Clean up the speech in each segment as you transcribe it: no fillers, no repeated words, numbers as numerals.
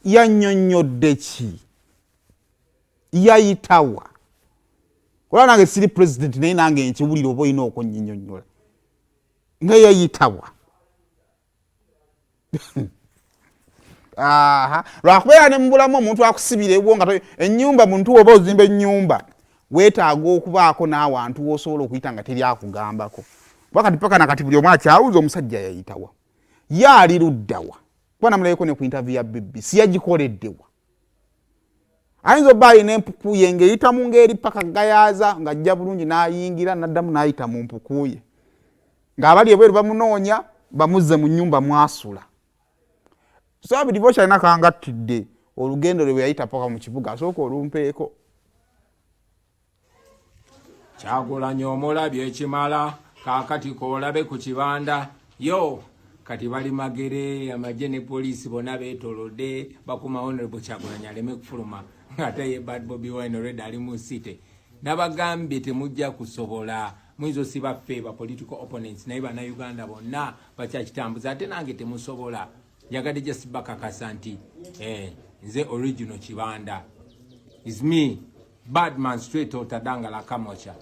yannyonnyodde ki yayitawa olaba nange siri president naye nange nkiwulira oba olina okunnyonnyonnyola nga yayitawa lwakubeera ne mubulamu omuntu akusibira ewo nga ennyumba muntu oba ozimba ennyumba weetaaga okubaako n'awantu wosobola okuyita nga teri akugambako wakati paka nakati buli omu akyawuza omusajja yayitawa yaali luddawa kuba namulabeko ne ku interview ya BBC yagikoleddewa ayinza obba alina empuku ye ng'eyita mu ngeri paka gayaza ng'ajja bulungi n'ayingira n'addamu n'ayita mu mpuku ye ng'abali ebweru bamunoonya bamuzze mu nnyumba mwasula so birivo kyalina kangattidde olugendo lwe yayita paka mu kibuga asooka olumpeeko Kyagulanyi omulabye ekimala kaakati koolabe ku kibanda yo kati bali magere amagye ne poliisi bonna beetolodde bakuma honorable Kyagulanyi aleme kufuluma ng'ate ye bad Bobi Wine already ali mu site nabagambye temujja kusobola mwizo si baffe ba political opponents naye bannayuganda bonna bakyakitambuza ate nange temusobola njagadde just bakakasa nti nze original kibanda is me bad man straight out Tadangala Kamocha.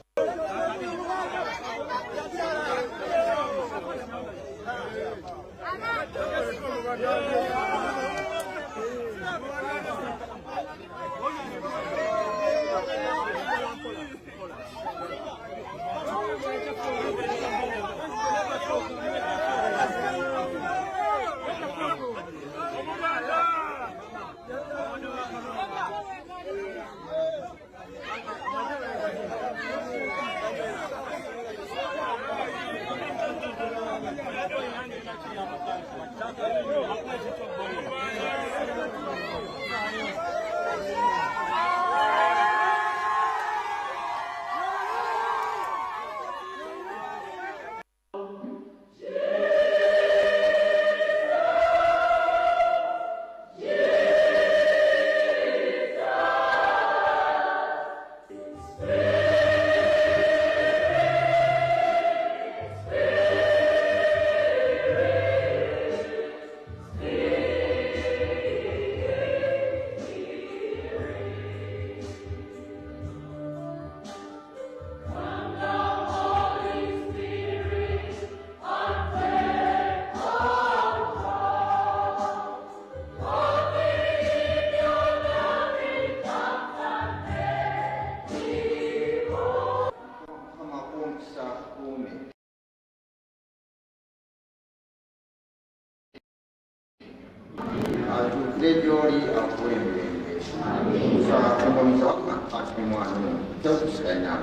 Gradually upwelling. So, I'm just now.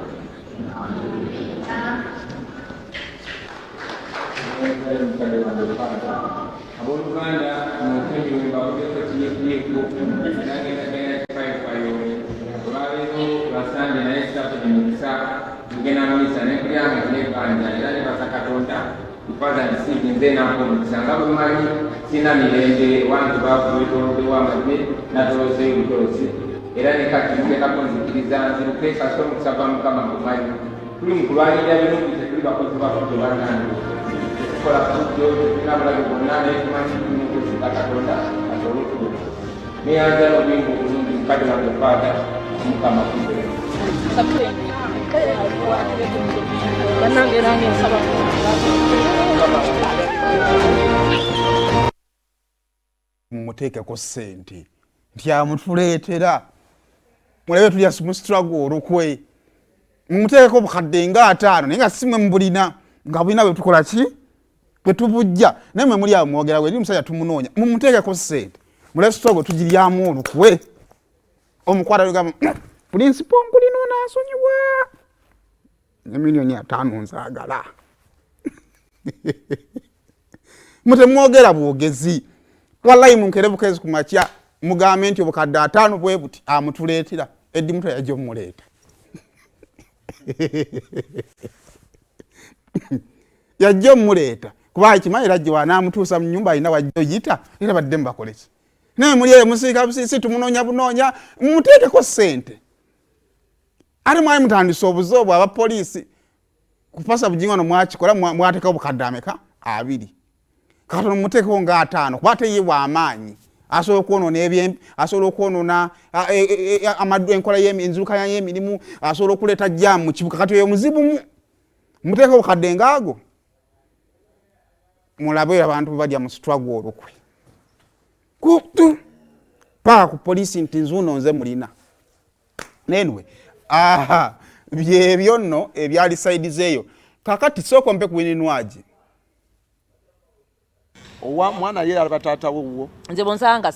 Kwanza nisiki nzena hapo msangabo mali sina milende wantu bafu wito wa mazme na tolose utolosi era ne kati mke kapo nzikiriza nzirukesa so mkusaba kama mali tuli mkulwani ya bino kutuli bakozi bafu wana kola kujo tuna mala bonana kumani kusikata tonda atolutu ni anza no bingu kulungi mpaka na kupata kama kile mumuteekeko ssente nti amutuleetera mulabe tulya mu struggle olukwe mumuteekeko bukadde nga 5 naye nga simwe mubulina nga bulina bwe tukola ki bwe tubujja naye mwe muli amwogera bwe ndi musajja tumunoonya mumuteekeko ssente mulabe struggle tugiryamu olukwe omukwata yogamba principal nkulina onaasonyiwa ne milioni 5 nzaagala mutemwogera bwogezi wallahi munkerebukezi kumakya mugambe nti obukadde 5 bwe buti amutuleetera eddi muto yajja omuleeta yajja omuleeta kuba ekimanyi rajja wanaamutuusa mu nnyumba alina wajja oyita era badde mubakoleki naye muli eyo musiika busisi tumunoonya bunoonya mumuteekeko ssente ate mwali mutandisa obuzoobu abapoliisi kupasa bujingo no mwakikola mwateekawo bukadde ameka 2 katono mumuteekeko nga 5 kuba ate ye bw'amaanyi asobola okwonona ebyempi, asobola okwonona enkola y'enzulukanya y'emirimu, asobola okuleeta jjaamu mu kibuga. Kati oyo muzibu muteekeko kadde ngaago. Mulabe abantu bajja mu struggle olukwe kutu paka ku poliisi nti nzuuno nze mulina. Anyway, byebyo nno ebyali side zeeyo. Kakati sooka mpe kuwinenwaji owa mwana ye alaba taata wo nze bonsanga